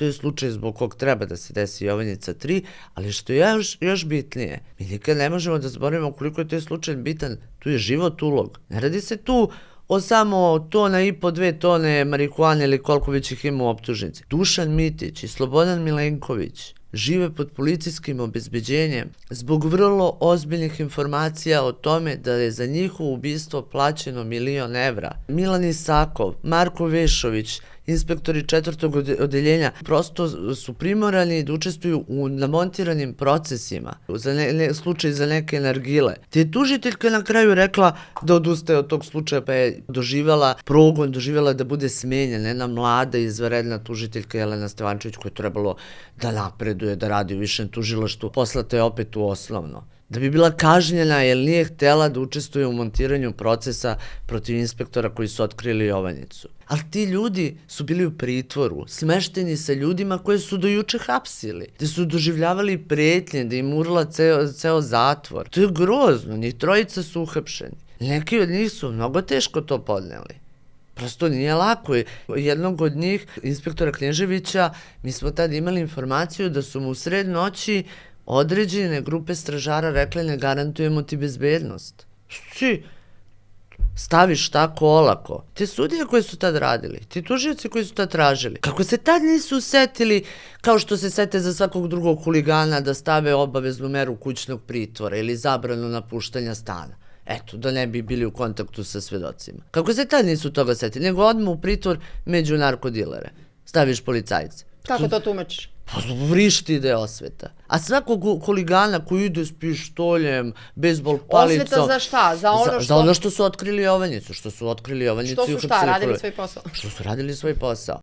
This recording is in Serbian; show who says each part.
Speaker 1: to je slučaj zbog kog treba da se desi Jovanjica 3, ali što je još bitnije, mi nikad ne možemo da zaboravimo koliko je to slučaj bitan, tu je život ulog. Ne radi se tu o samo tona i po 2 tone marihuane ili koliko već ih ima u optužnici. Dušan Mitić i Slobodan Milenković žive pod policijskim obezbeđenjem zbog vrlo ozbiljnih informacija o tome da je za njihovo ubistvo plaćeno 1.000.000 evra. Milan Isakov, Marko Vešović, inspektori 4. odeljenja, prosto su primorani da učestvuju u namontiranim procesima, za slučaj za neke nargile. Te je tužiteljka na kraju rekla da odustaje od tog slučaja, pa je doživjela progon, doživjela da bude smenjena jedna mlada izvanredna tužiteljka Jelena Stevančević koja je trebalo da napreduje, da radi u višem tužilaštvu, poslata je opet u osnovno. Da bi bila kažnjena jer nije htela da učestvuje u montiranju procesa protiv inspektora koji su otkrili Jovanjicu. Ali ti ljudi su bili u pritvoru, smešteni sa ljudima koje su do juče hapsili, gde su doživljavali pretnje, da im urla ceo zatvor. To je grozno, njih 3 su uhapšeni. Neki od njih su mnogo teško to podneli. Prosto nije lako. Jednog od njih, inspektora Knježevića, mi smo tad imali informaciju da su mu u sred noći određene grupe stražara rekli ne garantujemo ti bezbednost. Ti staviš tako olako. Te sudije koje su tad radili, ti tužioci koji su tad tražili, kako se tad nisu setili, kao što se sete za svakog drugog huligana da stave obaveznu meru kućnog pritvora ili zabranu napuštanja stana. Eto, da ne bi bili u kontaktu sa svedocima. Kako se tad nisu toga setili, nego odmah u pritvor među narkodilere. Staviš policajce.
Speaker 2: Kako to tumačiš?
Speaker 1: Pa vrišti da je osveta. A svakog huligana koji ide s pištoljem, bejzbol palicom...
Speaker 2: Osveta za šta? Za ono što...
Speaker 1: Za ono što su otkrili Jovanjicu. Što su otkrili Jovanjicu.
Speaker 2: Što su šta? Radili svoj posao?
Speaker 1: Što su radili svoj posao.